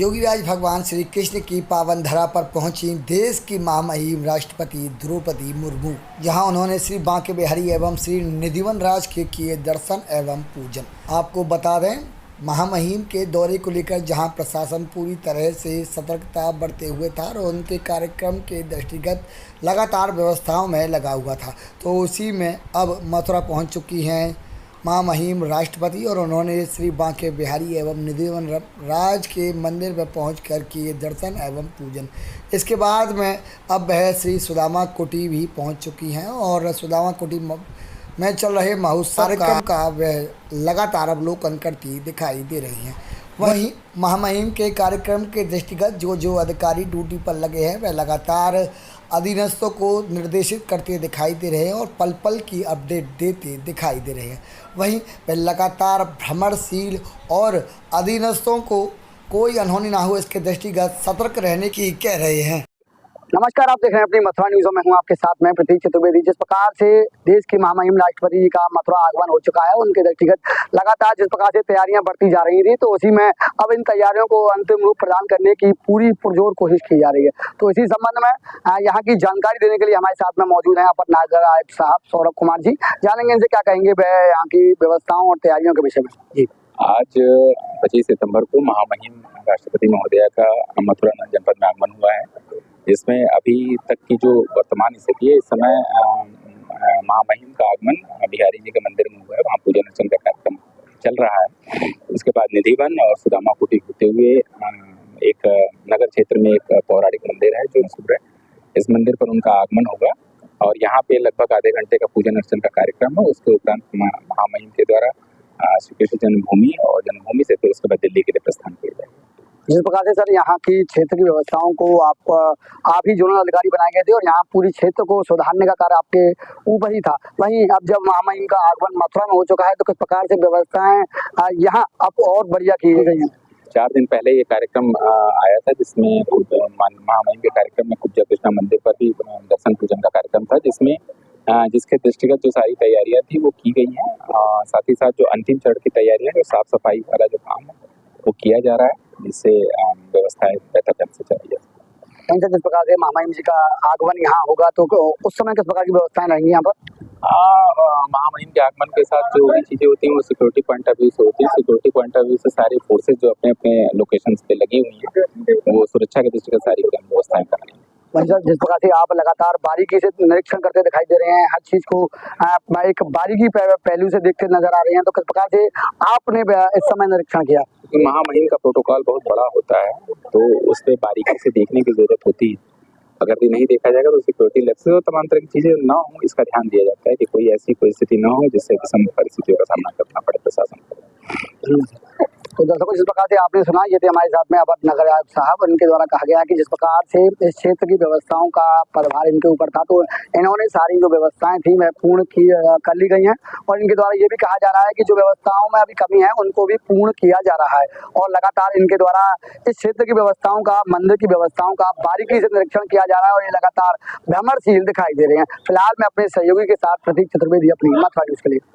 योगीराज भगवान श्री कृष्ण की पावन धरा पर पहुंची देश की महामहिम राष्ट्रपति द्रौपदी मुर्मू, जहां उन्होंने श्री बांके बिहारी एवं श्री निधिवन राज के किए दर्शन एवं पूजन। आपको बता दें, महामहिम के दौरे को लेकर जहां प्रशासन पूरी तरह से सतर्कता बरते हुए था और उनके कार्यक्रम के दृष्टिगत लगातार व्यवस्थाओं में लगा हुआ था, तो उसी में अब मथुरा पहुंच चुकी हैं महामहिम राष्ट्रपति और उन्होंने श्री बांके बिहारी एवं निधिवन राज के मंदिर में पहुंचकर किए दर्शन एवं पूजन। इसके बाद में अब वह श्री सुदामा कुटी भी पहुंच चुकी हैं और सुदामा कुटी में चल रहे महोत्सव का वह लगातार अवलोकन करती दिखाई दे रही हैं। वहीं महामहिम के कार्यक्रम के दृष्टिगत जो अधिकारी ड्यूटी पर लगे हैं वह लगातार अधीनस्थों को निर्देशित करते दिखाई दे रहे हैं और पल पल की अपडेट देते दिखाई दे रहे हैं। वहीं वे लगातार भ्रमणशील और अधीनस्थों को कोई अनहोनी ना हो इसके दृष्टिगत सतर्क रहने की कह रहे हैं। नमस्कार, आप देख रहे हैं अपनी मथुरा न्यूज़ में हूं आपके साथ मैं प्रतीक चतुर्वेदी। जिस प्रकार से देश की महामहिम राष्ट्रपति जी का मथुरा आगमन हो चुका है, उनके दृष्टिगत लगातार जिस प्रकार से तैयारियां बढ़ती जा रही थी, तो उसी में अब इन तैयारियों को अंतिम रूप प्रदान करने की पूरी पुरजोर कोशिश की जा रही है। तो इसी संबंध में यहाँ की जानकारी देने के लिए हमारे साथ में मौजूद हैं अपर नगर आयुक्त साहब सौरभ कुमार जी। जानेंगे इनसे क्या कहेंगे वह यहाँ की व्यवस्थाओं और तैयारियों के विषय में। जी, आज 25 सितंबर को महामहिम राष्ट्रपति महोदया का मथुरा जनपद में आगमन हुआ है, जिसमें अभी तक की जो वर्तमान स्थिति है, इस समय महामहिम का आगमन बिहारी जी के मंदिर में हुआ है, वहाँ पूजन अर्चन का कार्यक्रम चल रहा है। उसके बाद निधिवन और सुदामा कुटी होते हुए एक नगर क्षेत्र में एक पौराणिक मंदिर है जो मशहूर है, इस मंदिर पर उनका आगमन होगा और यहाँ पे लगभग आधे घंटे का पूजन अर्चन का कार्यक्रम है। उसके उपरांत महामहिम के द्वारा श्री कृष्ण जन्मभूमि और जन्मभूमि से फिर उसके बाद दिल्ली के लिए प्रस्थान किया जाएगा। जिस प्रकार से सर यहाँ की क्षेत्र की व्यवस्थाओं को आप ही जोनल अधिकारी बनाए गए थे और यहाँ पूरी क्षेत्र को सुधारने का कार्य आपके ऊपर ही था, वहीं अब जब महामहिम का आगमन मथुरा में हो चुका है तो किस प्रकार से व्यवस्थाएं यहाँ अब और बढ़िया की गई हैं? 4 दिन पहले ये कार्यक्रम आया था, जिसमें महामहिम के कार्यक्रम में कुब्जा कृष्णा मंदिर पर भी दर्शन पूजन का कार्यक्रम था, जिसमें जिसके दृष्टिगत जो सारी तैयारियां थी वो की गई हैं। साथ ही साथ जो अंतिम चरण की तैयारियां जो साफ सफाई वाला जो काम है वो किया जा रहा है, जिससे व्यवस्थाएं बेहतर ढंग से चलाई जाए। जिस प्रकार से महामहिम जी का आगमन यहाँ होगा तो उस समय किस प्रकार की व्यवस्थाएं रहेंगी यहाँ पर? महामहिम के आगमन के साथ जो भी चीज़ें होती हैं वो सिक्योरिटी पॉइंट ऑफ व्यू से होती है। सिक्योरिटी पॉइंट ऑफ व्यू से सारी फोर्सेज जो अपने अपने लोकेशन पे लगी हुई हैं वो सुरक्षा के दृष्टिगत सारी व्यवस्थाएं कर रही हैं। जिस प्रकार से आप लगातार बारीकी से निरीक्षण करते दिखाई दे रहे हैं, हर चीज को एक बारीकी पहलू से देखते नजर आ रहे हैं, तो किस प्रकार से आपने इस समय निरीक्षण किया? महामहिम का प्रोटोकॉल बहुत बड़ा होता है, तो उस पर बारीकी से देखने की जरूरत होती है। अगर भी नहीं देखा जाएगा तो सिक्योरिटी लैप्स और तमाम तरह की चीजें ना हो, इसका ध्यान दिया जाता है कि कोई ऐसी परिस्थिति ना हो जिससे विषम परिस्थितियों का सामना करना पड़े प्रशासन को। तो दर्शकों, जिस प्रकार से आपने सुना, ये थे हमारे साथ में अपर नगर आयुक्त साहब। उनके द्वारा कहा गया कि जिस प्रकार से इस क्षेत्र की व्यवस्थाओं का पदभार इनके ऊपर था, तो इन्होंने सारी जो व्यवस्थाएं थी वह पूर्ण कर ली गई हैं और इनके द्वारा ये भी कहा जा रहा है कि जो व्यवस्थाओं में अभी कमी है उनको भी पूर्ण किया जा रहा है और लगातार इनके द्वारा इस क्षेत्र की व्यवस्थाओं का, मंदिर की व्यवस्थाओं का बारीकी से निरीक्षण किया जा रहा है और ये लगातार भ्रमणशील दिखाई दे रहे हैं। फिलहाल मैं अपने सहयोगी के साथ प्रतीक चतुर्वेदी, अपनी मथुरा न्यूज़ के लिए।